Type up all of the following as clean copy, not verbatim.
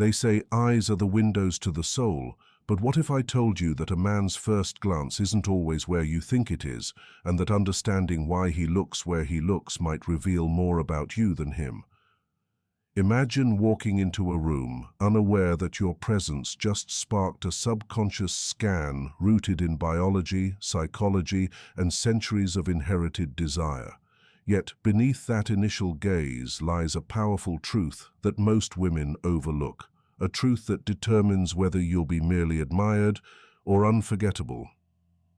They say eyes are the windows to the soul, but what if I told you that a man's first glance isn't always where you think it is, and that understanding why he looks where he looks might reveal more about you than him? Imagine walking into a room, unaware that your presence just sparked a subconscious scan rooted in biology, psychology, and centuries of inherited desire. Yet beneath that initial gaze lies a powerful truth that most women overlook, a truth that determines whether you'll be merely admired or unforgettable.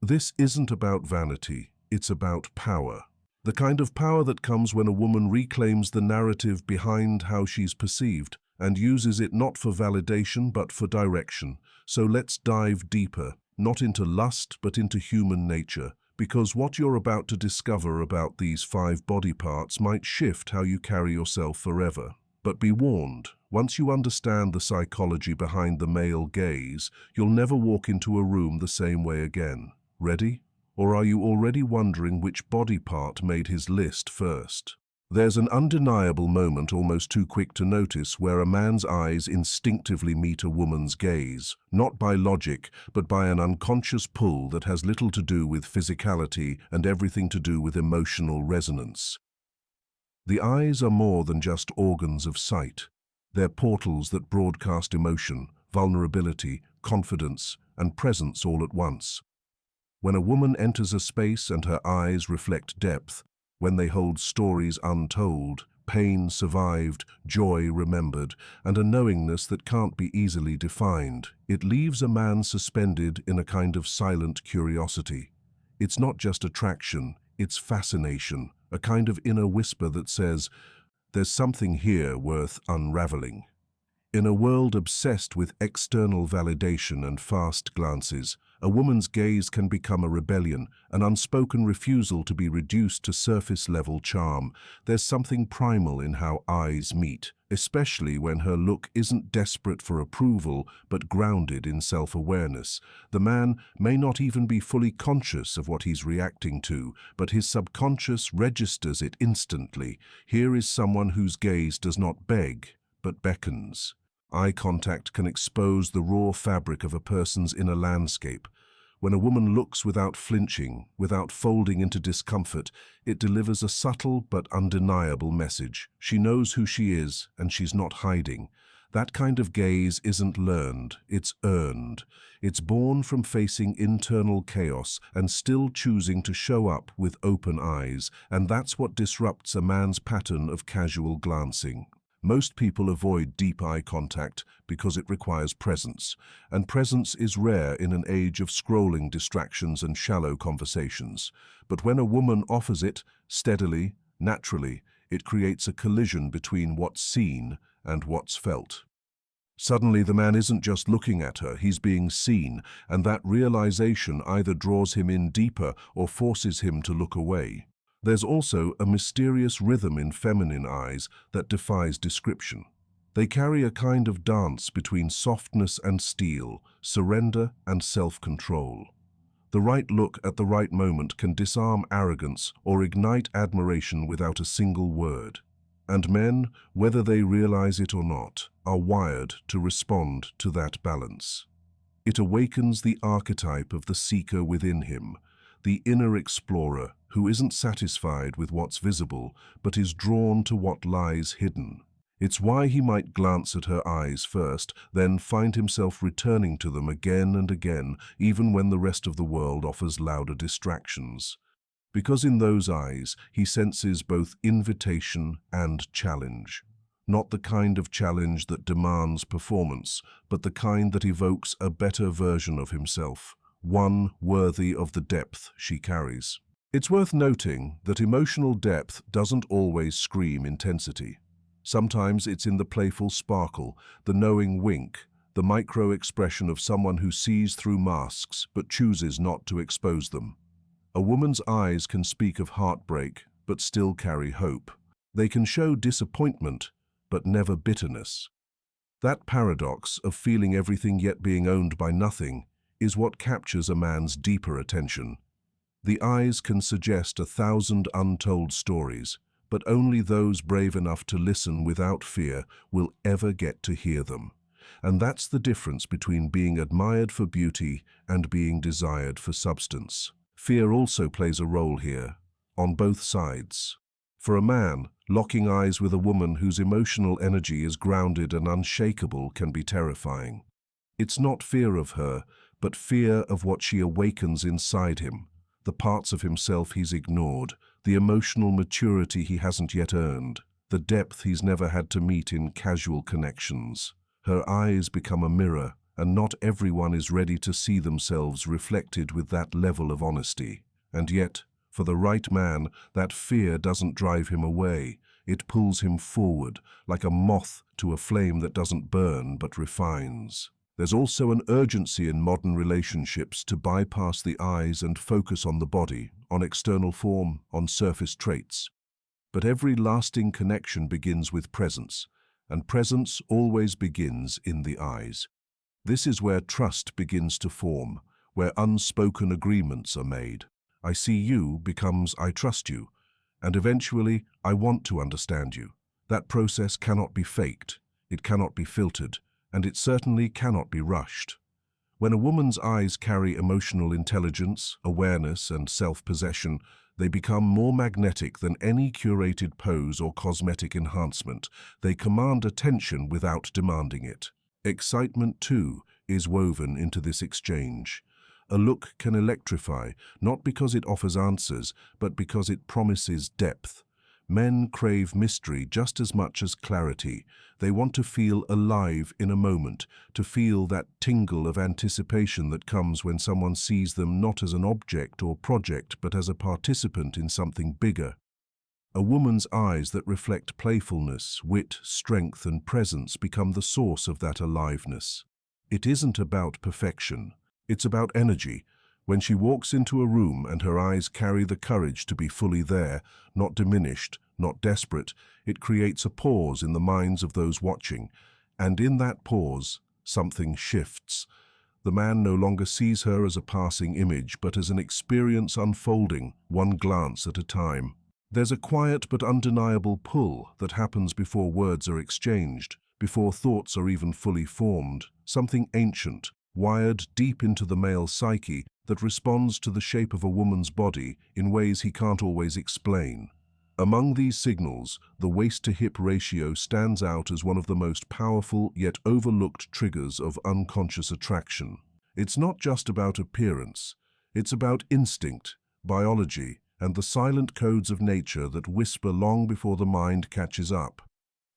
This isn't about vanity, it's about power. The kind of power that comes when a woman reclaims the narrative behind how she's perceived and uses it not for validation but for direction. So let's dive deeper, not into lust but into human nature, because what you're about to discover about these 5 body parts might shift how you carry yourself forever. But be warned, once you understand the psychology behind the male gaze, you'll never walk into a room the same way again. Ready? Or are you already wondering which body part made his list first? There's an undeniable moment, almost too quick to notice, where a man's eyes instinctively meet a woman's gaze, not by logic, but by an unconscious pull that has little to do with physicality and everything to do with emotional resonance. The eyes are more than just organs of sight. They're portals that broadcast emotion, vulnerability, confidence, and presence all at once. When a woman enters a space and her eyes reflect depth, when they hold stories untold, pain survived, joy remembered, and a knowingness that can't be easily defined, it leaves a man suspended in a kind of silent curiosity. It's not just attraction, it's fascination, a kind of inner whisper that says, "There's something here worth unraveling." In a world obsessed with external validation and fast glances, a woman's gaze can become a rebellion, an unspoken refusal to be reduced to surface-level charm. There's something primal in how eyes meet, especially when her look isn't desperate for approval but grounded in self-awareness. The man may not even be fully conscious of what he's reacting to, but his subconscious registers it instantly. Here is someone whose gaze does not beg, but beckons. Eye contact can expose the raw fabric of a person's inner landscape. When a woman looks without flinching, without folding into discomfort, it delivers a subtle but undeniable message. She knows who she is, and she's not hiding. That kind of gaze isn't learned, it's earned. It's born from facing internal chaos and still choosing to show up with open eyes, and that's what disrupts a man's pattern of casual glancing. Most people avoid deep eye contact because it requires presence, and presence is rare in an age of scrolling distractions and shallow conversations. But when a woman offers it, steadily, naturally, it creates a collision between what's seen and what's felt. Suddenly the man isn't just looking at her, he's being seen, and that realization either draws him in deeper or forces him to look away. There's also a mysterious rhythm in feminine eyes that defies description. They carry a kind of dance between softness and steel, surrender and self-control. The right look at the right moment can disarm arrogance or ignite admiration without a single word. And men, whether they realize it or not, are wired to respond to that balance. It awakens the archetype of the seeker within him, the inner explorer who isn't satisfied with what's visible, but is drawn to what lies hidden. It's why he might glance at her eyes first, then find himself returning to them again and again, even when the rest of the world offers louder distractions. Because in those eyes, he senses both invitation and challenge. Not the kind of challenge that demands performance, but the kind that evokes a better version of himself, one worthy of the depth she carries. It's worth noting that emotional depth doesn't always scream intensity. Sometimes it's in the playful sparkle, the knowing wink, the micro-expression of someone who sees through masks but chooses not to expose them. A woman's eyes can speak of heartbreak but still carry hope. They can show disappointment but never bitterness. That paradox of feeling everything yet being owned by nothing is what captures a man's deeper attention. The eyes can suggest 1,000 untold stories, but only those brave enough to listen without fear will ever get to hear them. And that's the difference between being admired for beauty and being desired for substance. Fear also plays a role here, on both sides. For a man, locking eyes with a woman whose emotional energy is grounded and unshakable can be terrifying. It's not fear of her, but fear of what she awakens inside him, the parts of himself he's ignored, the emotional maturity he hasn't yet earned, the depth he's never had to meet in casual connections. Her eyes become a mirror, and not everyone is ready to see themselves reflected with that level of honesty. And yet, for the right man, that fear doesn't drive him away. It pulls him forward, like a moth to a flame that doesn't burn but refines. There's also an urgency in modern relationships to bypass the eyes and focus on the body, on external form, on surface traits. But every lasting connection begins with presence, and presence always begins in the eyes. This is where trust begins to form, where unspoken agreements are made. I see you becomes I trust you, and eventually I want to understand you. That process cannot be faked, it cannot be filtered, and it certainly cannot be rushed. When a woman's eyes carry emotional intelligence, awareness, and self-possession, they become more magnetic than any curated pose or cosmetic enhancement. They command attention without demanding it. Excitement, too, is woven into this exchange. A look can electrify, not because it offers answers, but because it promises depth. Men crave mystery just as much as clarity. They want to feel alive in a moment, to feel that tingle of anticipation that comes when someone sees them not as an object or project, but as a participant in something bigger. A woman's eyes that reflect playfulness, wit, strength, and presence become the source of that aliveness. It isn't about perfection. It's about energy. When she walks into a room and her eyes carry the courage to be fully there, not diminished, not desperate, it creates a pause in the minds of those watching. And in that pause, something shifts. The man no longer sees her as a passing image, but as an experience unfolding, one glance at a time. There's a quiet but undeniable pull that happens before words are exchanged, before thoughts are even fully formed, something ancient, wired deep into the male psyche that responds to the shape of a woman's body in ways he can't always explain. Among these signals, the waist-to-hip ratio stands out as one of the most powerful yet overlooked triggers of unconscious attraction. It's not just about appearance, it's about instinct, biology, and the silent codes of nature that whisper long before the mind catches up.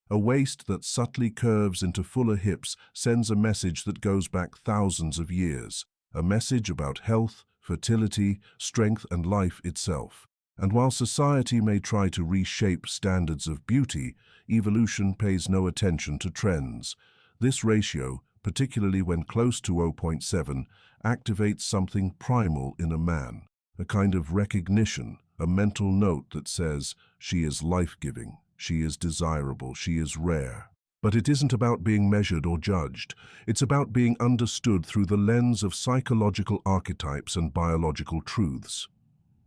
A waist that subtly curves into fuller hips sends a message that goes back thousands of years, a message about health, fertility, strength, and life itself. And while society may try to reshape standards of beauty, evolution pays no attention to trends. This ratio, particularly when close to 0.7, activates something primal in a man, a kind of recognition, a mental note that says, she is life-giving. She is desirable, she is rare. But it isn't about being measured or judged. It's about being understood through the lens of psychological archetypes and biological truths.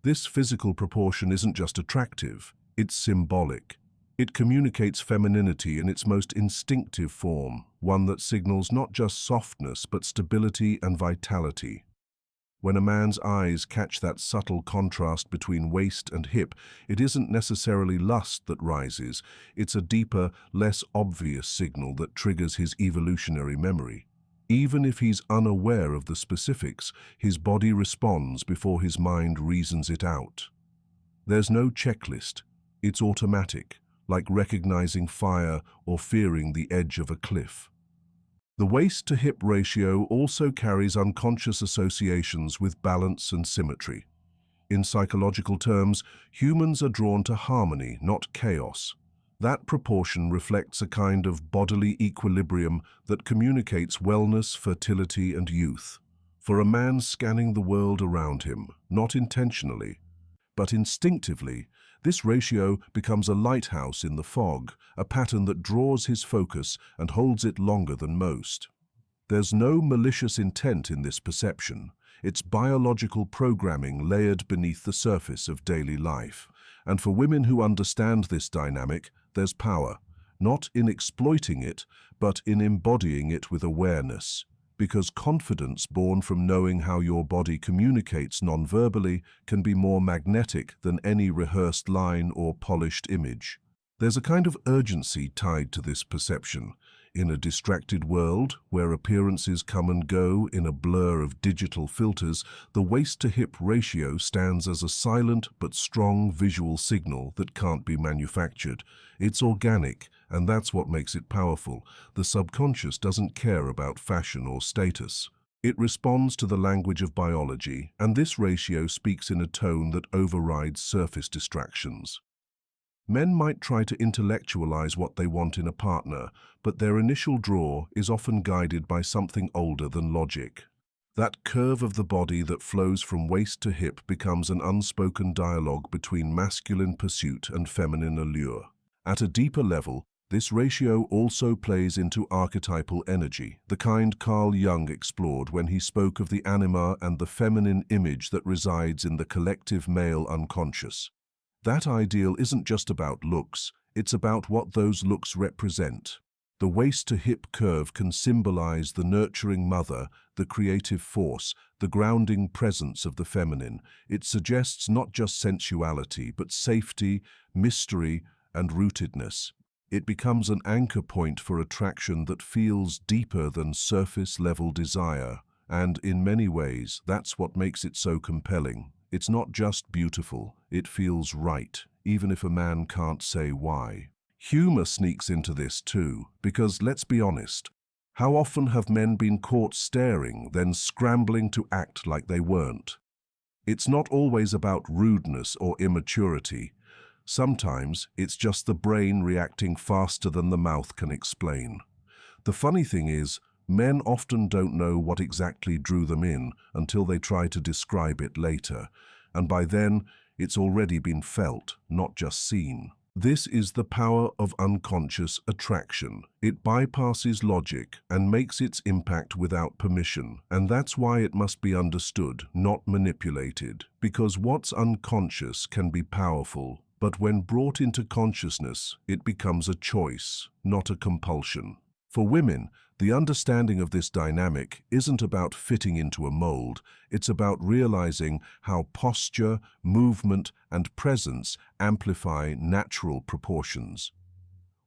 This physical proportion isn't just attractive, it's symbolic. It communicates femininity in its most instinctive form, one that signals not just softness but stability and vitality. When a man's eyes catch that subtle contrast between waist and hip, it isn't necessarily lust that rises, it's a deeper, less obvious signal that triggers his evolutionary memory. Even if he's unaware of the specifics, his body responds before his mind reasons it out. There's no checklist, it's automatic, like recognizing fire or fearing the edge of a cliff. The waist-to-hip ratio also carries unconscious associations with balance and symmetry. In psychological terms, humans are drawn to harmony, not chaos. That proportion reflects a kind of bodily equilibrium that communicates wellness, fertility, and youth. For a man scanning the world around him, not intentionally, but instinctively, this ratio becomes a lighthouse in the fog, a pattern that draws his focus and holds it longer than most. There's no malicious intent in this perception. It's biological programming layered beneath the surface of daily life. And for women who understand this dynamic, there's power. not in exploiting it, but in embodying it with awareness. Because confidence born from knowing how your body communicates non-verbally can be more magnetic than any rehearsed line or polished image. There's a kind of urgency tied to this perception. In a distracted world, where appearances come and go in a blur of digital filters, the waist-to-hip ratio stands as a silent but strong visual signal that can't be manufactured. It's organic, and that's what makes it powerful. The subconscious doesn't care about fashion or status. It responds to the language of biology, and this ratio speaks in a tone that overrides surface distractions. Men might try to intellectualize what they want in a partner, but their initial draw is often guided by something older than logic. That curve of the body that flows from waist to hip becomes an unspoken dialogue between masculine pursuit and feminine allure. At a deeper level, this ratio also plays into archetypal energy, the kind Carl Jung explored when he spoke of the anima and the feminine image that resides in the collective male unconscious. That ideal isn't just about looks, it's about what those looks represent. The waist-to-hip curve can symbolize the nurturing mother, the creative force, the grounding presence of the feminine. It suggests not just sensuality, but safety, mystery, and rootedness. It becomes an anchor point for attraction that feels deeper than surface-level desire. And in many ways, that's what makes it so compelling. It's not just beautiful, it feels right, even if a man can't say why. Humor sneaks into this too, because let's be honest, how often have men been caught staring, then scrambling to act like they weren't? It's not always about rudeness or immaturity. Sometimes it's just the brain reacting faster than the mouth can explain. The funny thing is, men often don't know what exactly drew them in until they try to describe it later, and by then it's already been felt, not just seen. This is the power of unconscious attraction. It bypasses logic and makes its impact without permission, and that's why it must be understood, not manipulated, because what's unconscious can be powerful, but when brought into consciousness, it becomes a choice, not a compulsion. For women, the understanding of this dynamic isn't about fitting into a mold, it's about realizing how posture, movement, and presence amplify natural proportions.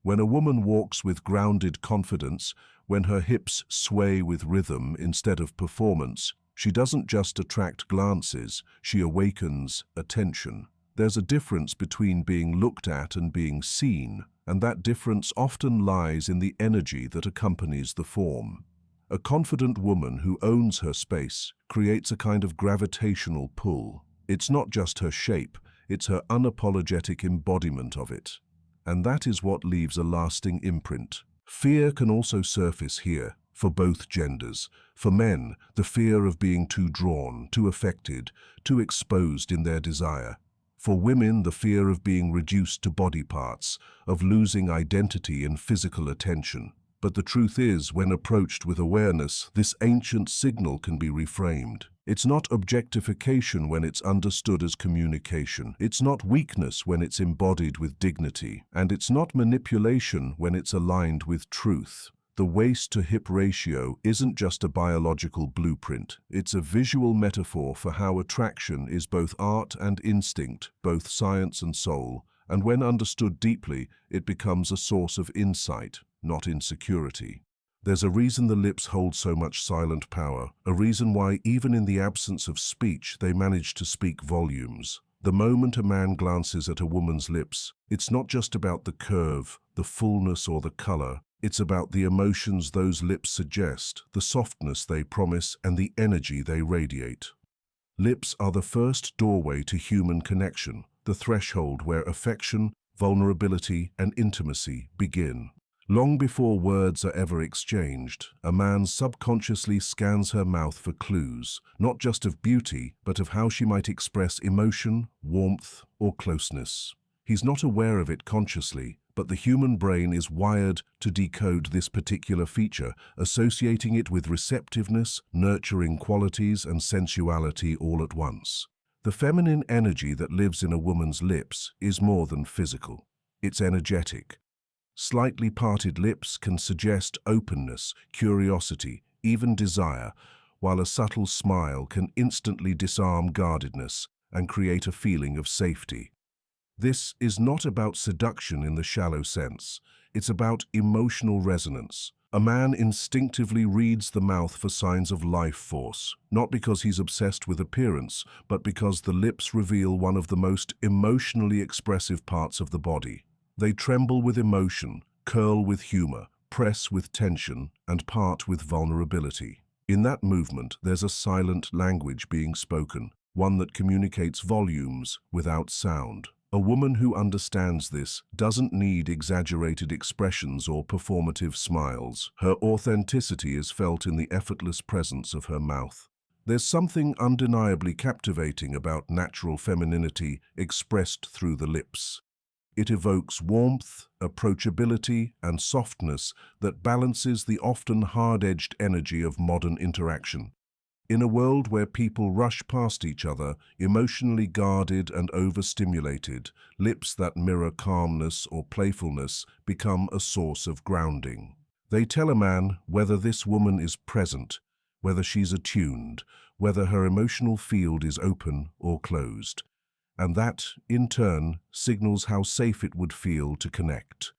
When a woman walks with grounded confidence, when her hips sway with rhythm instead of performance, she doesn't just attract glances, she awakens attention. There's a difference between being looked at and being seen, and that difference often lies in the energy that accompanies the form. A confident woman who owns her space creates a kind of gravitational pull. It's not just her shape, it's her unapologetic embodiment of it. And that is what leaves a lasting imprint. Fear can also surface here, for both genders. For men, the fear of being too drawn, too affected, too exposed in their desire. For women, the fear of being reduced to body parts, of losing identity and physical attention. But the truth is, when approached with awareness, this ancient signal can be reframed. It's not objectification when it's understood as communication. It's not weakness when it's embodied with dignity. And it's not manipulation when it's aligned with truth. The waist-to-hip ratio isn't just a biological blueprint. It's a visual metaphor for how attraction is both art and instinct, both science and soul, and when understood deeply, it becomes a source of insight, not insecurity. There's a reason the lips hold so much silent power, a reason why even in the absence of speech, they manage to speak volumes. The moment a man glances at a woman's lips, it's not just about the curve, the fullness, or the color. It's about the emotions those lips suggest, the softness they promise, and the energy they radiate. Lips are the first doorway to human connection, the threshold where affection, vulnerability, and intimacy begin. Long before words are ever exchanged, a man subconsciously scans her mouth for clues, not just of beauty, but of how she might express emotion, warmth, or closeness. He's not aware of it consciously, but the human brain is wired to decode this particular feature, associating it with receptiveness, nurturing qualities, and sensuality all at once. The feminine energy that lives in a woman's lips is more than physical. It's energetic. Slightly parted lips can suggest openness, curiosity, even desire, while a subtle smile can instantly disarm guardedness and create a feeling of safety. This is not about seduction in the shallow sense. It's about emotional resonance. A man instinctively reads the mouth for signs of life force, not because he's obsessed with appearance, but because the lips reveal one of the most emotionally expressive parts of the body. They tremble with emotion, curl with humor, press with tension, and part with vulnerability. In that movement, there's a silent language being spoken, one that communicates volumes without sound. A woman who understands this doesn't need exaggerated expressions or performative smiles. Her authenticity is felt in the effortless presence of her mouth. There's something undeniably captivating about natural femininity expressed through the lips. It evokes warmth, approachability, and softness that balances the often hard-edged energy of modern interaction. In a world where people rush past each other, emotionally guarded and overstimulated, lips that mirror calmness or playfulness become a source of grounding. They tell a man whether this woman is present, whether she's attuned, whether her emotional field is open or closed. And that, in turn, signals how safe it would feel to connect.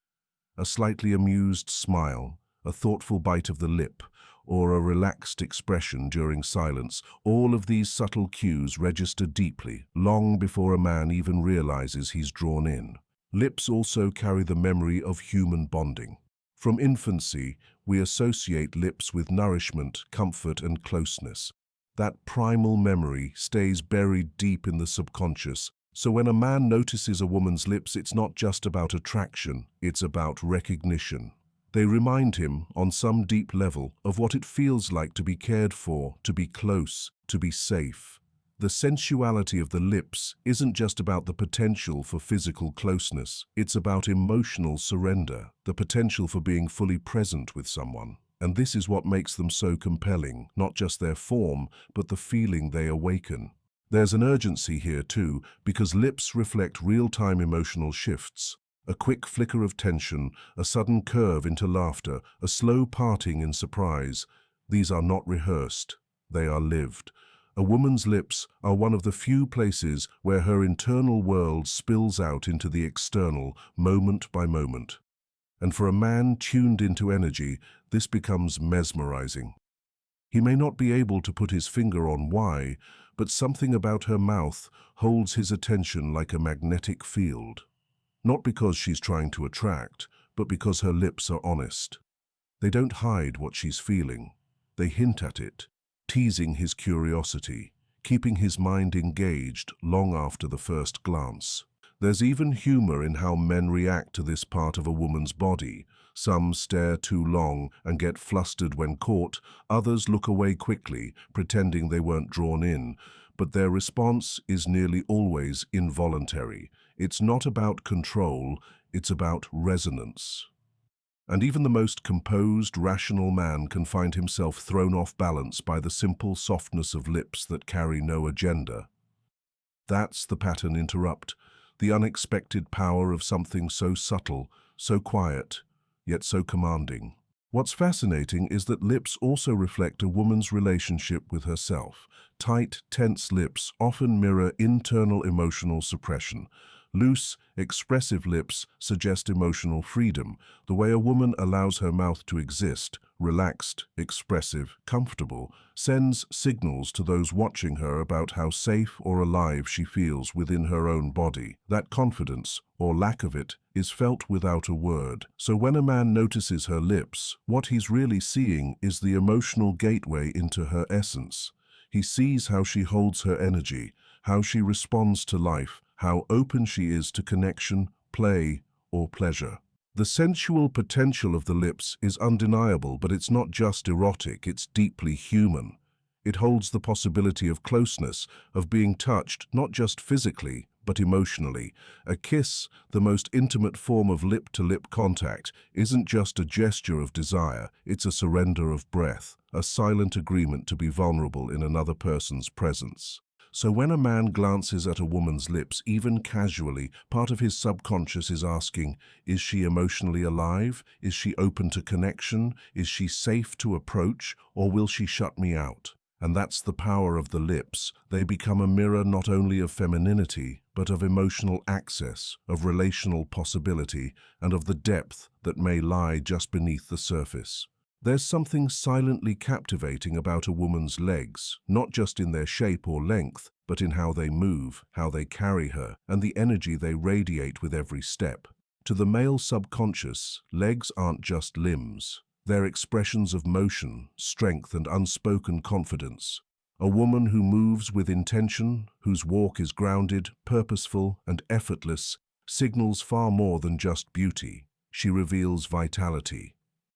A slightly amused smile, a thoughtful bite of the lip, or a relaxed expression during silence, all of these subtle cues register deeply, long before a man even realizes he's drawn in. Lips also carry the memory of human bonding. From infancy, we associate lips with nourishment, comfort, and closeness. That primal memory stays buried deep in the subconscious, so when a man notices a woman's lips, it's not just about attraction, it's about recognition. They remind him, on some deep level, of what it feels like to be cared for, to be close, to be safe. The sensuality of the lips isn't just about the potential for physical closeness, it's about emotional surrender, the potential for being fully present with someone. And this is what makes them so compelling, not just their form, but the feeling they awaken. There's an urgency here too, because lips reflect real-time emotional shifts. A quick flicker of tension, a sudden curve into laughter, a slow parting in surprise. These are not rehearsed, they are lived. A woman's lips are one of the few places where her internal world spills out into the external, moment by moment. And for a man tuned into energy, this becomes mesmerizing. He may not be able to put his finger on why, but something about her mouth holds his attention like a magnetic field. Not because she's trying to attract, but because her lips are honest. They don't hide what she's feeling. They hint at it, teasing his curiosity, keeping his mind engaged long after the first glance. There's even humor in how men react to this part of a woman's body. Some stare too long and get flustered when caught, others look away quickly, pretending they weren't drawn in. But their response is nearly always involuntary. It's not about control, it's about resonance. And even the most composed, rational man can find himself thrown off balance by the simple softness of lips that carry no agenda. That's the pattern interrupt, the unexpected power of something so subtle, so quiet, yet so commanding. What's fascinating is that lips also reflect a woman's relationship with herself. Tight, tense lips often mirror internal emotional suppression. Loose, expressive lips suggest emotional freedom, the way a woman allows her mouth to exist, relaxed, expressive, comfortable, sends signals to those watching her about how safe or alive she feels within her own body. That confidence, or lack of it, is felt without a word. So when a man notices her lips, what he's really seeing is the emotional gateway into her essence. He sees how she holds her energy, how she responds to life, how open she is to connection, play, or pleasure. The sensual potential of the lips is undeniable, but it's not just erotic, it's deeply human. It holds the possibility of closeness, of being touched not just physically, but emotionally. A kiss, the most intimate form of lip-to-lip contact, isn't just a gesture of desire, it's a surrender of breath, a silent agreement to be vulnerable in another person's presence. So when a man glances at a woman's lips, even casually, part of his subconscious is asking, is she emotionally alive? Is she open to connection? Is she safe to approach? Or will she shut me out? And that's the power of the lips. They become a mirror not only of femininity, but of emotional access, of relational possibility, and of the depth that may lie just beneath the surface. There's something silently captivating about a woman's legs, not just in their shape or length, but in how they move, how they carry her, and the energy they radiate with every step. To the male subconscious, legs aren't just limbs. They're expressions of motion, strength, and unspoken confidence. A woman who moves with intention, whose walk is grounded, purposeful, and effortless, signals far more than just beauty. She reveals vitality.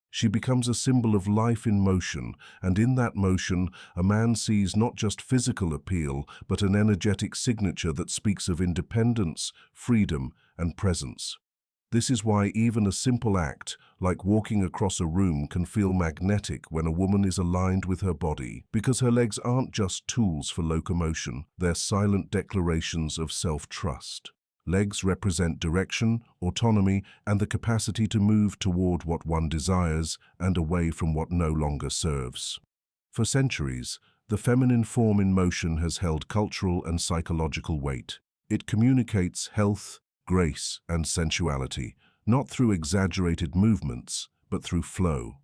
She becomes a symbol of life in motion, and in that motion, a man sees not just physical appeal, but an energetic signature that speaks of independence, freedom, and presence. This is why even a simple act, like walking across a room, can feel magnetic when a woman is aligned with her body, because her legs aren't just tools for locomotion, they're silent declarations of self-trust. Legs represent direction, autonomy, and the capacity to move toward what one desires and away from what no longer serves. For centuries, the feminine form in motion has held cultural and psychological weight. It communicates health, grace, and sensuality, not through exaggerated movements, but through flow.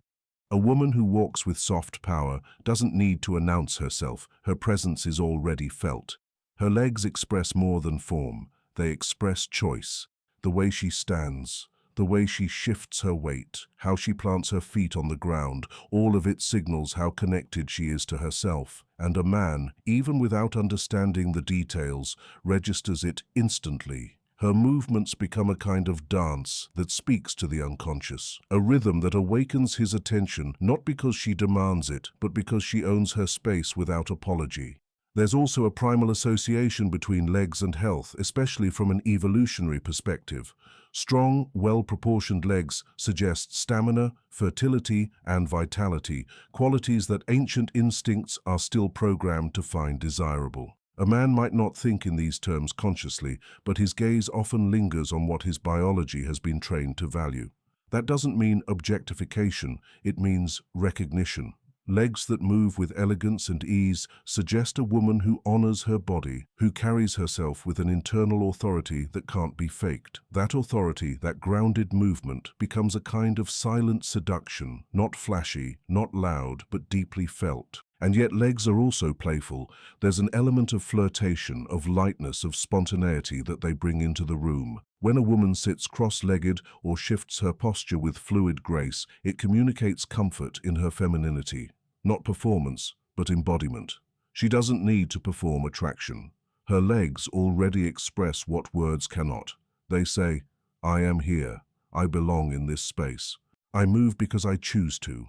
A woman who walks with soft power doesn't need to announce herself, her presence is already felt. Her legs express more than form. They express choice, the way she stands, the way she shifts her weight, how she plants her feet on the ground, all of it signals how connected she is to herself. And a man, even without understanding the details, registers it instantly. Her movements become a kind of dance that speaks to the unconscious, a rhythm that awakens his attention not because she demands it, but because she owns her space without apology. There's also a primal association between legs and health, especially from an evolutionary perspective. Strong, well-proportioned legs suggest stamina, fertility, and vitality, qualities that ancient instincts are still programmed to find desirable. A man might not think in these terms consciously, but his gaze often lingers on what his biology has been trained to value. That doesn't mean objectification, it means recognition. Legs that move with elegance and ease suggest a woman who honors her body, who carries herself with an internal authority that can't be faked. That authority, that grounded movement, becomes a kind of silent seduction, not flashy, not loud, but deeply felt. And yet legs are also playful. There's an element of flirtation, of lightness, of spontaneity that they bring into the room. When a woman sits cross-legged or shifts her posture with fluid grace, it communicates comfort in her femininity. Not performance, but embodiment. She doesn't need to perform attraction. Her legs already express what words cannot. They say, I am here. I belong in this space. I move because I choose to.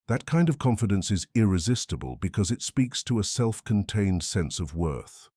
That kind of confidence is irresistible because it speaks to a self-contained sense of worth.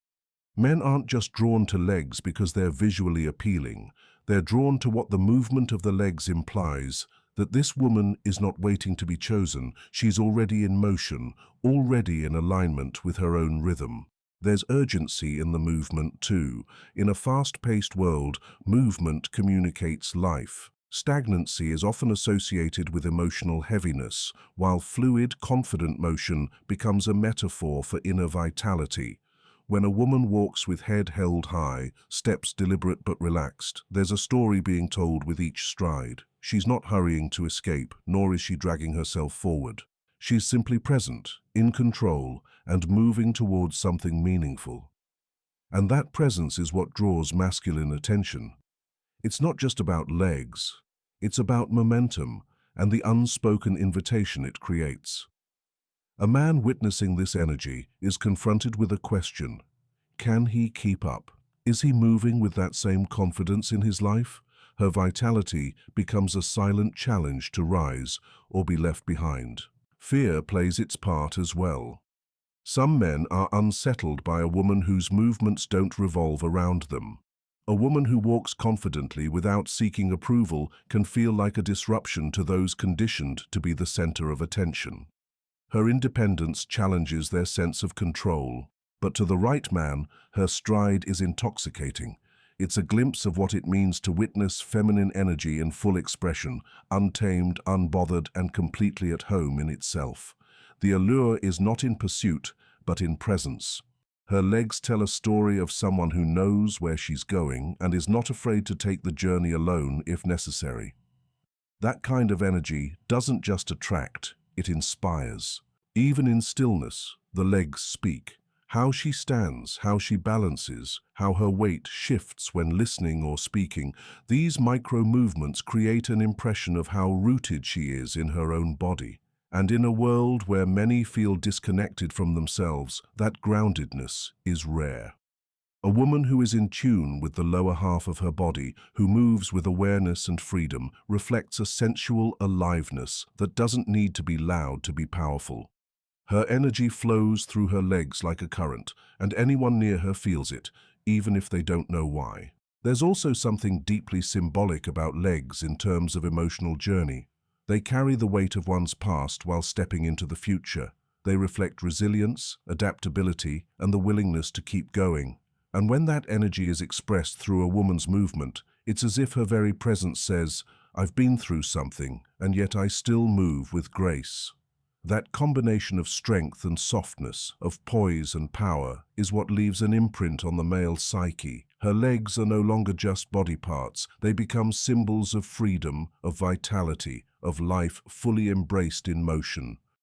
Men aren't just drawn to legs because they're visually appealing. They're drawn to what the movement of the legs implies, that this woman is not waiting to be chosen. She's already in motion, already in alignment with her own rhythm. There's urgency in the movement too. In a fast-paced world, movement communicates life. Stagnancy is often associated with emotional heaviness, while fluid, confident motion becomes a metaphor for inner vitality. When a woman walks with head held high, steps deliberate but relaxed, there's a story being told with each stride. She's not hurrying to escape, nor is she dragging herself forward. She's simply present, in control, and moving towards something meaningful. And that presence is what draws masculine attention. It's not just about legs, it's about momentum and the unspoken invitation it creates. A man witnessing this energy is confronted with a question. Can he keep up? Is he moving with that same confidence in his life? Her vitality becomes a silent challenge to rise or be left behind. Fear plays its part as well. Some men are unsettled by a woman whose movements don't revolve around them. A woman who walks confidently without seeking approval can feel like a disruption to those conditioned to be the center of attention. Her independence challenges their sense of control. But to the right man, her stride is intoxicating. It's a glimpse of what it means to witness feminine energy in full expression, untamed, unbothered, and completely at home in itself. The allure is not in pursuit, but in presence. Her legs tell a story of someone who knows where she's going and is not afraid to take the journey alone if necessary. That kind of energy doesn't just attract, it inspires. Even in stillness, the legs speak. How she stands, how she balances, how her weight shifts when listening or speaking, these micro-movements create an impression of how rooted she is in her own body. And in a world where many feel disconnected from themselves, that groundedness is rare. A woman who is in tune with the lower half of her body, who moves with awareness and freedom, reflects a sensual aliveness that doesn't need to be loud to be powerful. Her energy flows through her legs like a current, and anyone near her feels it, even if they don't know why. There's also something deeply symbolic about legs in terms of emotional journey. They carry the weight of one's past while stepping into the future. They reflect resilience, adaptability, and the willingness to keep going. And when that energy is expressed through a woman's movement, it's as if her very presence says, "I've been through something, and yet I still move with grace." That combination of strength and softness, of poise and power, is what leaves an imprint on the male psyche. Her legs are no longer just body parts. They become symbols of freedom, of vitality, of life fully embraced in motion.